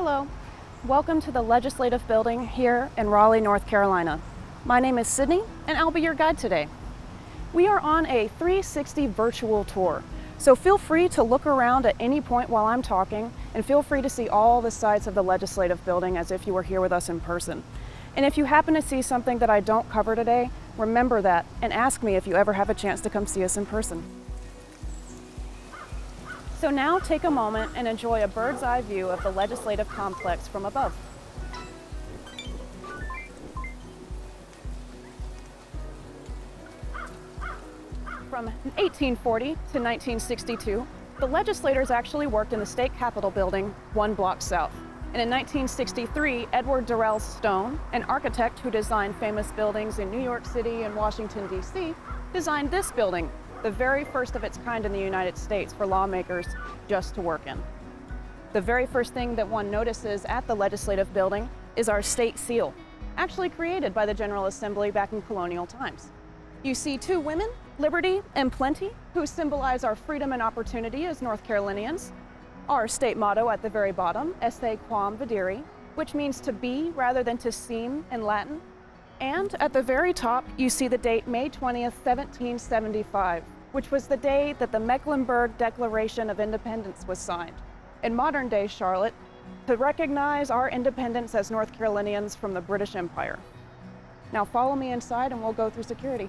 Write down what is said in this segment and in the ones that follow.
Hello. Welcome to the Legislative Building here in Raleigh, North Carolina. My name is Sydney, and I'll be your guide today. We are on a 360 virtual tour, so feel free to look around at any point while I'm talking, and feel free to see all the sides of the Legislative Building as if you were here with us in person. And if you happen to see something that I don't cover today, remember that and ask me if you ever have a chance to come see us in person. So now take a moment and enjoy a bird's eye view of the legislative complex from above. From 1840 to 1962, the legislators actually worked in the state capitol building 1 block south. And in 1963, Edward Durrell Stone, an architect who designed famous buildings in New York City and Washington, D.C., designed this building, the very first of its kind in the United States for lawmakers just to work in. The very first thing that one notices at the Legislative Building is our state seal, actually created by the General Assembly back in colonial times. You see 2 women, Liberty and Plenty, who symbolize our freedom and opportunity as North Carolinians. Our state motto at the very bottom, Esse Quam Videri, which means to be rather than to seem in Latin. And at the very top, you see the date May 20th, 1775, which was the day that the Mecklenburg Declaration of Independence was signed, in modern-day Charlotte, to recognize our independence as North Carolinians from the British Empire. Now follow me inside and we'll go through security.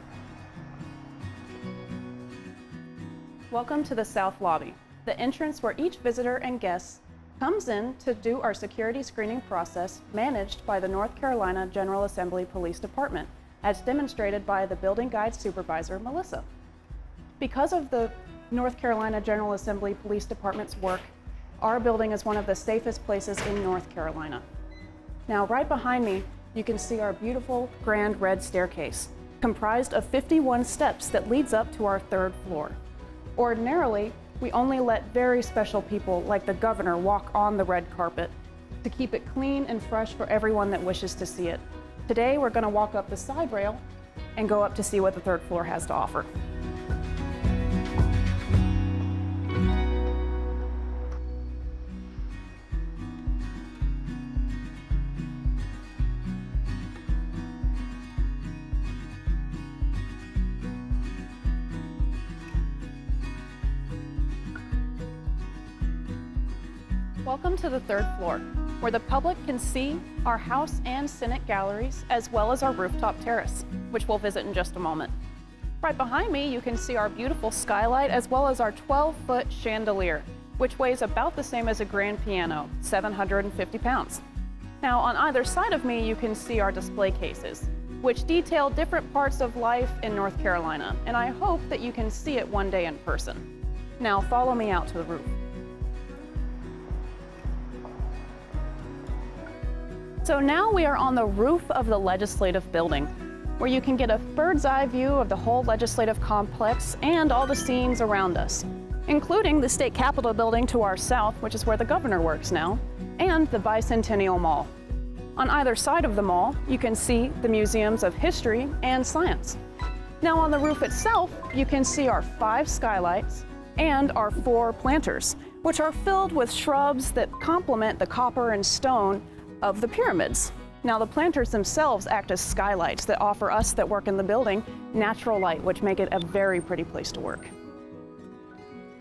Welcome to the South Lobby, the entrance where each visitor and guest comes in to do our security screening process managed by the North Carolina General Assembly Police Department, as demonstrated by the building guide supervisor, Melissa. Because of the North Carolina General Assembly Police Department's work, our building is one of the safest places in North Carolina. Now, right behind me, you can see our beautiful grand red staircase, comprised of 51 steps that leads up to our 3rd floor. Ordinarily, we only let very special people like the governor walk on the red carpet to keep it clean and fresh for everyone that wishes to see it. Today, we're going to walk up the side rail and go up to see what the 3rd floor has to offer. Welcome to the 3rd floor, where the public can see our House and Senate galleries, as well as our rooftop terrace, which we'll visit in just a moment. Right behind me, you can see our beautiful skylight, as well as our 12-foot chandelier, which weighs about the same as a grand piano, 750 pounds. Now, on either side of me, you can see our display cases, which detail different parts of life in North Carolina, and I hope that you can see it one day in person. Now, follow me out to the roof. So now we are on the roof of the Legislative Building, where you can get a bird's eye view of the whole legislative complex and all the scenes around us, including the State Capitol Building to our south, which is where the governor works now, and the Bicentennial Mall. On either side of the mall, you can see the museums of history and science. Now on the roof itself, you can see our 5 skylights and our 4 planters, which are filled with shrubs that complement the copper and stone of the pyramids. Now the planters themselves act as skylights that offer us that work in the building natural light, which make it a very pretty place to work.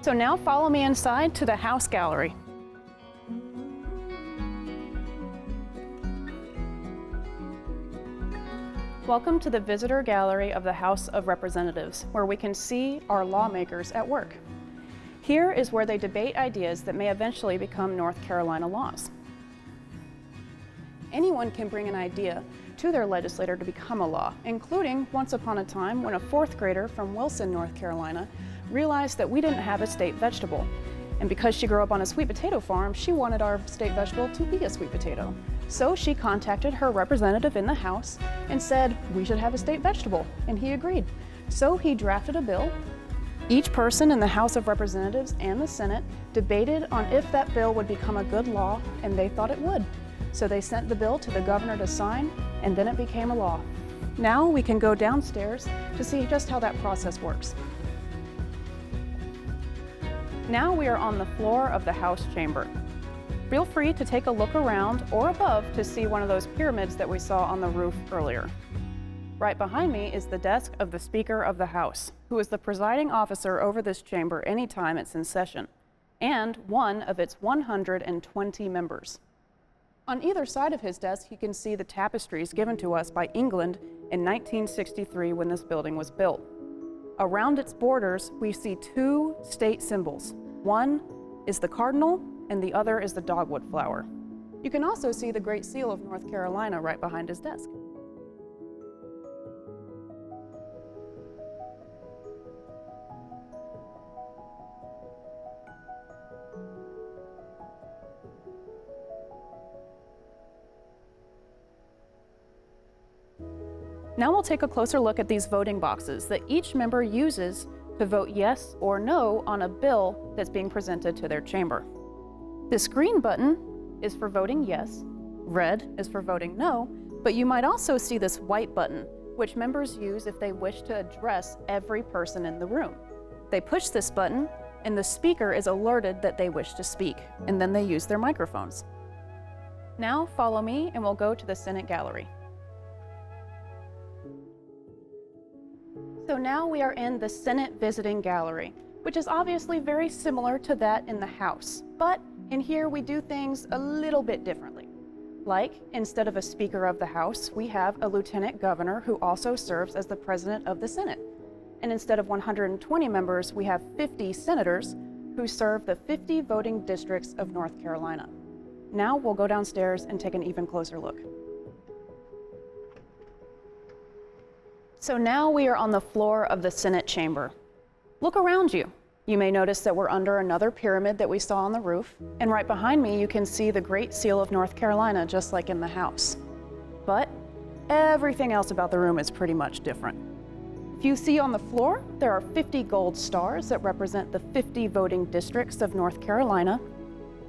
So now follow me inside to the House Gallery. Welcome to the Visitor Gallery of the House of Representatives, where we can see our lawmakers at work. Here is where they debate ideas that may eventually become North Carolina laws. Anyone can bring an idea to their legislator to become a law, including once upon a time when a 4th grader from Wilson, North Carolina, realized that we didn't have a state vegetable. And because she grew up on a sweet potato farm, she wanted our state vegetable to be a sweet potato. So she contacted her representative in the House and said, we should have a state vegetable, and he agreed. So he drafted a bill. Each person in the House of Representatives and the Senate debated on if that bill would become a good law, and they thought it would. So they sent the bill to the governor to sign, and then it became a law. Now we can go downstairs to see just how that process works. Now we are on the floor of the House chamber. Feel free to take a look around or above to see one of those pyramids that we saw on the roof earlier. Right behind me is the desk of the Speaker of the House, who is the presiding officer over this chamber anytime it's in session, and one of its 120 members. On either side of his desk, you can see the tapestries given to us by England in 1963 when this building was built. Around its borders, we see two state symbols. One is the cardinal, and the other is the dogwood flower. You can also see the Great Seal of North Carolina right behind his desk. Now we'll take a closer look at these voting boxes that each member uses to vote yes or no on a bill that's being presented to their chamber. This green button is for voting yes, red is for voting no, but you might also see this white button, which members use if they wish to address every person in the room. They push this button, and the speaker is alerted that they wish to speak, and then they use their microphones. Now follow me, and we'll go to the Senate gallery. So now we are in the Senate Visiting Gallery, which is obviously very similar to that in the House, but in here we do things a little bit differently. Like, instead of a Speaker of the House, we have a Lieutenant Governor who also serves as the President of the Senate. And instead of 120 members, we have 50 senators who serve the 50 voting districts of North Carolina. Now we'll go downstairs and take an even closer look. So now we are on the floor of the Senate chamber. Look around you. You may notice that we're under another pyramid that we saw on the roof, and right behind me you can see the Great Seal of North Carolina, just like in the House. But everything else about the room is pretty much different. If you see on the floor, there are 50 gold stars that represent the 50 voting districts of North Carolina,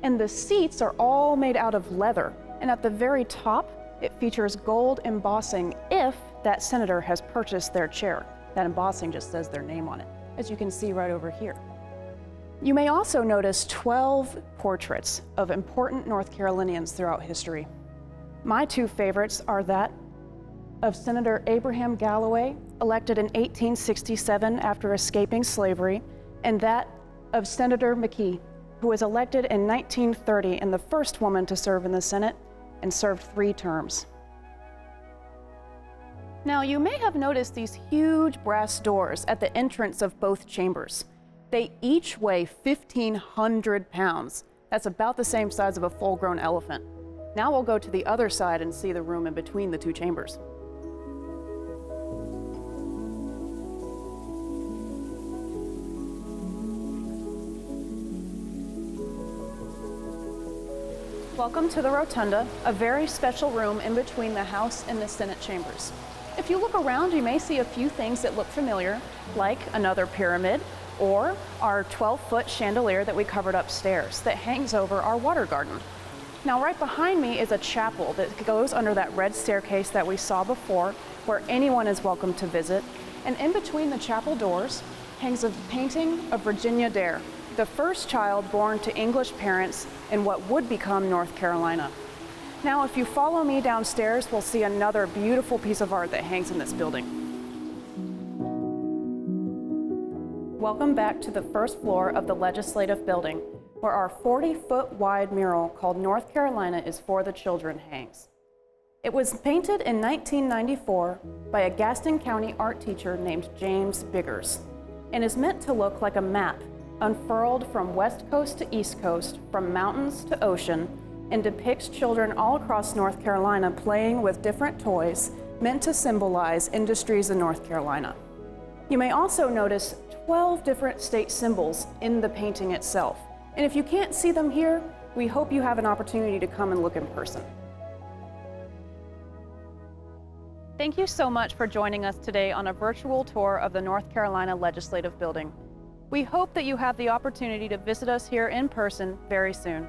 and the seats are all made out of leather, and at the very top, it features gold embossing if that senator has purchased their chair. That embossing just says their name on it, as you can see right over here. You may also notice 12 portraits of important North Carolinians throughout history. My two favorites are that of Senator Abraham Galloway, elected in 1867 after escaping slavery, and that of Senator McKee, who was elected in 1930 and the first woman to serve in the Senate and served 3 terms. Now, you may have noticed these huge brass doors at the entrance of both chambers. They each weigh 1,500 pounds. That's about the same size of a full-grown elephant. Now we'll go to the other side and see the room in between the two chambers. Welcome to the rotunda, a very special room in between the House and the Senate chambers. If you look around, you may see a few things that look familiar, like another pyramid, or our 12-foot chandelier that we covered upstairs that hangs over our water garden. Now, right behind me is a chapel that goes under that red staircase that we saw before, where anyone is welcome to visit. And in between the chapel doors hangs a painting of Virginia Dare, the first child born to English parents in what would become North Carolina. Now, if you follow me downstairs, we'll see another beautiful piece of art that hangs in this building. Welcome back to the first floor of the Legislative Building, where our 40-foot wide mural called North Carolina is for the Children hangs. It was painted in 1994 by a Gaston County art teacher named James Biggers, and is meant to look like a map unfurled from west coast to east coast, from mountains to ocean, and depicts children all across North Carolina playing with different toys meant to symbolize industries in North Carolina. You may also notice 12 different state symbols in the painting itself. And if you can't see them here, we hope you have an opportunity to come and look in person. Thank you so much for joining us today on a virtual tour of the North Carolina Legislative Building. We hope that you have the opportunity to visit us here in person very soon.